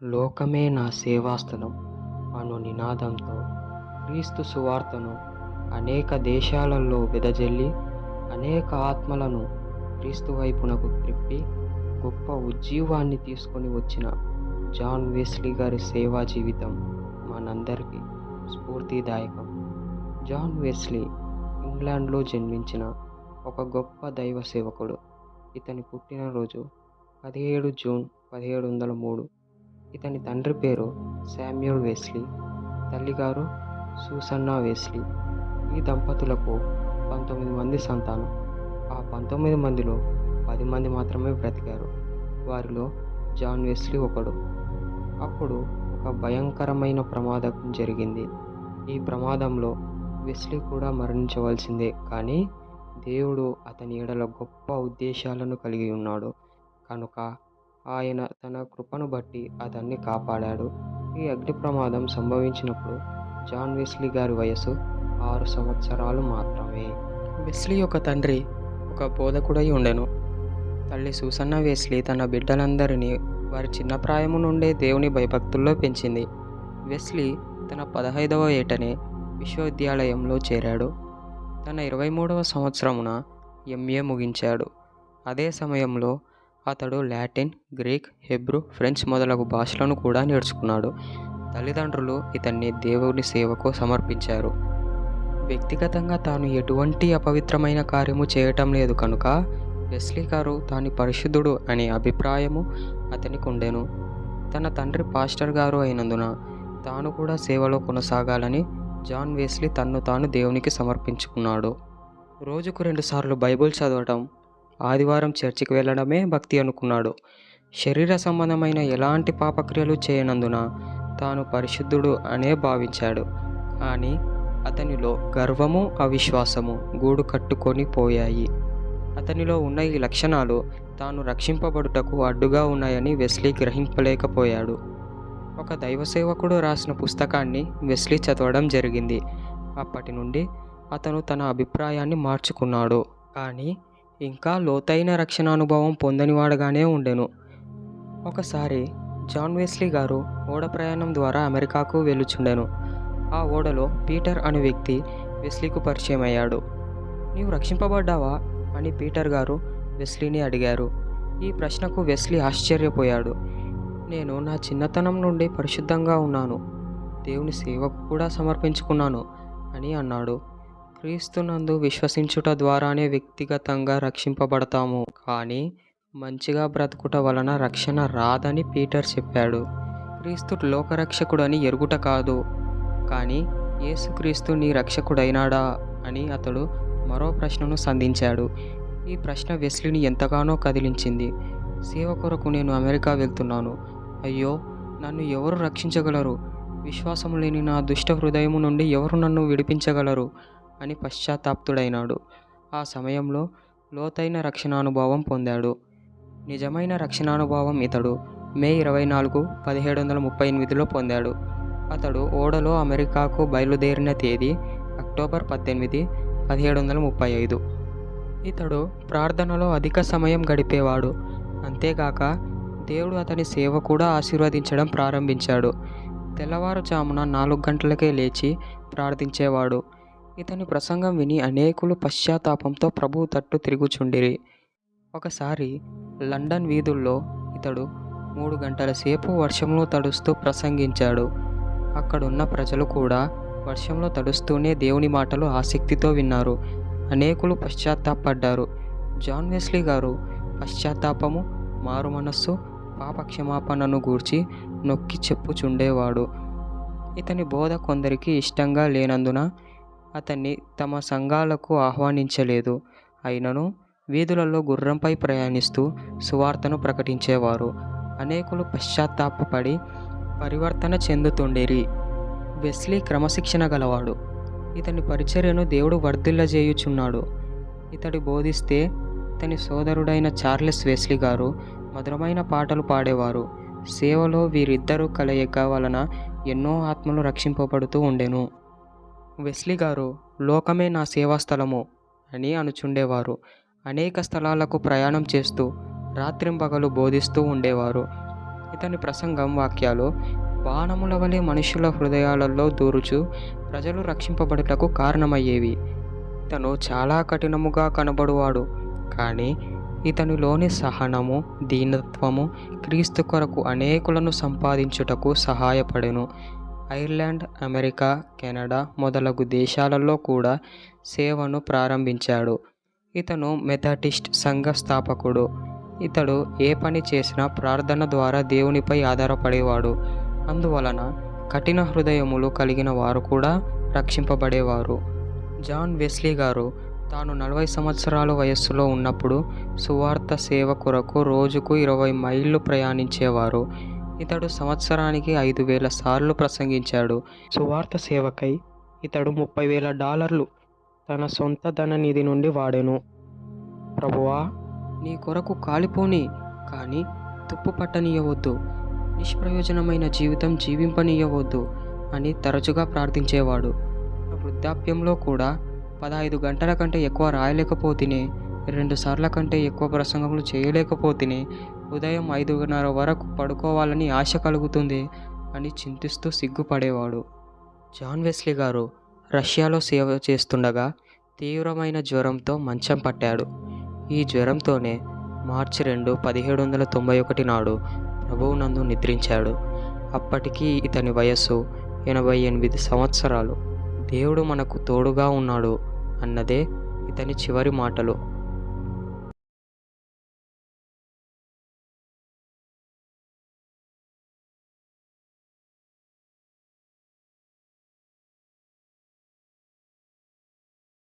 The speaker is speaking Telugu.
లోకమే నా సేవాస్థలం అను నినాదంతో క్రీస్తు సువార్తను అనేక దేశాలలో వెదజల్లి అనేక ఆత్మలను క్రీస్తు వైపునకు త్రిప్పి గొప్ప ఉజ్జీవాన్ని తీసుకొని వచ్చిన జాన్ వెస్లీ గారి సేవా జీవితం మనందరికీ స్ఫూర్తిదాయకం. జాన్ వెస్లీ ఇంగ్లాండ్లో జన్మించిన ఒక గొప్ప దైవ సేవకుడు. ఇతని పుట్టినరోజు 17 జూన్ 1703. ఇతని తండ్రి పేరు శామ్యూల్ వెస్లీ, తల్లిగారు సూసన్నా వెస్లీ. ఈ దంపతులకు 19 మంది సంతానం. ఆ 19 మందిలో 10 మంది మాత్రమే బ్రతికారు. వారిలో జాన్ వెస్లీ ఒకడు. అప్పుడు ఒక భయంకరమైన ప్రమాదం జరిగింది. ఈ ప్రమాదంలో వెస్లీ కూడా మరణించవలసిందే. కానీ దేవుడు అతని ఎడల గొప్ప ఉద్దేశాలను కలిగి ఉన్నాడు కనుక ఆయన తన కృపను బట్టి అతన్ని కాపాడాడు. ఈ అగ్ని ప్రమాదం సంభవించినప్పుడు జాన్ వెస్లీ గారి వయసు 6 సంవత్సరాలు మాత్రమే. వెస్లీ యొక్క తండ్రి ఒక బోధకుడై ఉండెను. తల్లి సూసన్నా వెస్లీ తన బిడ్డలందరినీ వారి చిన్న ప్రాయము నుండే దేవుని భయభక్తుల్లో పెంచింది. వెస్లీ తన 15వ ఏటనే విశ్వవిద్యాలయంలో చేరాడు. తన 23వ సంవత్సరమున ఎంఏ ముగించాడు. అదే సమయంలో అతడు లాటిన్, గ్రీక్, హెబ్రూ, ఫ్రెంచ్ మొదలగు భాషలను కూడా నేర్చుకున్నాడు. తల్లిదండ్రులు ఇతన్ని దేవుని సేవకు సమర్పించారు. వ్యక్తిగతంగా తాను ఎటువంటి అపవిత్రమైన కార్యము చేయటం లేదు కనుక వెస్లీ గారు తాను పరిశుద్ధుడు అనే అభిప్రాయము అతనికి ఉండెను. తన తండ్రి పాస్టర్ గారు అయినందున తాను కూడా సేవలో కొనసాగాలని జాన్ వెస్లీ తన్ను తాను దేవునికి సమర్పించుకున్నాడు. రోజుకు 2 సార్లు బైబిల్ చదవటం, ఆదివారం చర్చికి వెళ్ళడమే భక్తి అనుకున్నాడు. శరీర సంబంధమైన ఎలాంటి పాపక్రియలు చేయనందున తాను పరిశుద్ధుడు అనే భావించాడు. కానీ అతనిలో గర్వము, అవిశ్వాసము గూడు కట్టుకొని పోయాయి. అతనిలో ఉన్న ఈ లక్షణాలు తాను రక్షింపబడుటకు అడ్డుగా ఉన్నాయని వెస్లీ గ్రహింపలేకపోయాడు. ఒక దైవ సేవకుడు రాసిన పుస్తకాన్ని వెస్లీ చదవడం జరిగింది. అప్పటి నుండి అతను తన అభిప్రాయాన్ని మార్చుకున్నాడు. కానీ ఇంకా లోతైన రక్షణ అనుభవం పొందనివాడుగానే ఉండెను. ఒకసారి జాన్ వెస్లీ గారు ఓడ ప్రయాణం ద్వారా అమెరికాకు వెళ్ళుచుండెను. ఆ ఓడలో పీటర్ అనే వ్యక్తి వెస్లీకు పరిచయం అయ్యాడు. నీవు రక్షింపబడ్డావా అని పీటర్ గారు వెస్లీని అడిగారు. ఈ ప్రశ్నకు వెస్లీ ఆశ్చర్యపోయాడు. నేను నా చిన్నతనం నుండి పరిశుద్ధంగా ఉన్నాను, దేవుని సేవకు కూడా సమర్పించుకున్నాను అని అన్నాడు. క్రీస్తునందు విశ్వసించుట ద్వారానే వ్యక్తిగతంగా రక్షింపబడతాము, కానీ మంచిగా బ్రతుకుట వలన రక్షణ రాదని పీటర్ చెప్పాడు. క్రీస్తు లోకరక్షకుడని ఎరుగుట కాదు, కానీ యేసుక్రీస్తు నీ రక్షకుడైనాడా అని అతడు మరో ప్రశ్నను సంధించాడు. ఈ ప్రశ్న వెస్లీని ఎంతగానో కదిలించింది. సేవ కొరకు నేను అమెరికా వెళ్తున్నాను. అయ్యో, నన్ను ఎవరు రక్షించగలరు? విశ్వాసం లేని నా దుష్ట హృదయము నుండి ఎవరు నన్ను విడిపించగలరు అని పశ్చాత్తాప్తుడైనాడు. ఆ సమయంలో లోతైన రక్షణానుభవం పొందాడు. నిజమైన రక్షణానుభవం ఇతడు మే 24, 1738లో పొందాడు. అతడు ఓడలో అమెరికాకు బయలుదేరిన తేదీ అక్టోబర్ 18, 1735. ఇతడు ప్రార్థనలో అధిక సమయం గడిపేవాడు. అంతేగాక దేవుడు అతని సేవ కూడా ఆశీర్వదించడం ప్రారంభించాడు. తెల్లవారుజామున 4 గంటలకే లేచి ప్రార్థించేవాడు. ఇతని ప్రసంగం విని అనేకులు పశ్చాత్తాపంతో ప్రభువు తట్టు తిరుగుచుండిరి. ఒకసారి లండన్ వీధుల్లో ఇతడు 3 గంటల సేపు వర్షంలో తడుస్తూ ప్రసంగించాడు. అక్కడున్న ప్రజలు కూడా వర్షంలో తడుస్తూనే దేవుని మాటలు ఆసక్తితో విన్నారు. అనేకులు పశ్చాత్తాపడ్డారు. జాన్ వెస్లీ గారు పశ్చాత్తాపము, మారు మనస్సు, పాప క్షమాపణను గూర్చి నొక్కి చెప్పుచుండేవాడు. ఇతని బోధ కొందరికి ఇష్టంగా లేనందున అతన్ని తమ సంఘాలకు ఆహ్వానించలేదు. అయినను వీధులలో గుర్రంపై ప్రయాణిస్తూ సువార్తను ప్రకటించేవారు. అనేకులు పశ్చాత్తాపపడి పరివర్తన చెందుతుండిరి. వెస్లీ క్రమశిక్షణ గలవాడు. ఇతని పరిచర్యను దేవుడు వర్ధిల్లజేయుచున్నాడు. ఇతడు బోధిస్తే ఇతని సోదరుడైన చార్లెస్ వెస్లీ గారు మధురమైన పాటలు పాడేవారు. సేవలో వీరిద్దరూ కలయిక వలన ఎన్నో ఆత్మలు రక్షింపబడుతూ ఉండెను. వెస్లీ గారు లోకమే నా సేవాస్థలము అని అనుచుండేవారు. అనేక స్థలాలకు ప్రయాణం చేస్తూ రాత్రింపగలు బోధిస్తూ ఉండేవారు. ఇతని ప్రసంగం వాక్యాలు బాణముల వలె మనుషుల హృదయాలలో దూరుచు ప్రజలు రక్షింపబడుటకు కారణమయ్యేవి. ఇతను చాలా కఠినముగా కనబడువాడు, కానీ ఇతనిలోని సహనము, దీనత్వము క్రీస్తు కొరకు అనేకులను సంపాదించుటకు సహాయపడెను. ఐర్లాండ్, అమెరికా, కెనడా మొదలగు దేశాలలో కూడా సేవను ప్రారంభించాడు. ఇతను మెథడిస్ట్ సంఘ స్థాపకుడు. ఇతడు ఏ పని చేసినా ప్రార్థన ద్వారా దేవునిపై ఆధారపడేవాడు. అందువలన కఠిన హృదయములు కలిగిన వారు కూడా రక్షింపబడేవారు. జాన్ వెస్లీ గారు తాను 40 సంవత్సరాల వయస్సులో ఉన్నప్పుడు సువార్త సేవ కొరకు రోజుకు 20 మైళ్ళు ప్రయాణించేవారు. ఇతడు సంవత్సరానికి 5,000 సార్లు ప్రసంగించాడు. సువార్త సేవకై ఇతడు $30,000 తన సొంత ధన నిధి నుండి వాడెను. ప్రభువా, నీ కొరకు కాలిపోని, కానీ తుప్పు పట్టనీయవద్దు, నిష్ప్రయోజనమైన జీవితం జీవింపనీయవద్దు అని తరచుగా ప్రార్థించేవాడు. వృద్ధాప్యంలో కూడా 15 గంటల కంటే ఎక్కువ రాయలేకపోతేనే, 2 సార్ల కంటే ఎక్కువ ప్రసంగములు చేయలేకపోతేనే, ఉదయం 5:30 వరకు పడుకోవాలని ఆశ కలుగుతుంది అని చింతిస్తూ సిగ్గుపడేవాడు. జాన్ వెస్లీ గారు రష్యాలో సేవ చేస్తుండగా తీవ్రమైన జ్వరంతో మంచం పట్టాడు. ఈ జ్వరంతోనే మార్చి 2, 1791 నాడు ప్రభువునందు నిద్రించాడు. అప్పటికి ఇతని వయస్సు 88 సంవత్సరాలు. దేవుడు మనకు తోడుగా ఉన్నాడు అన్నదే ఇతని చివరి మాటలు.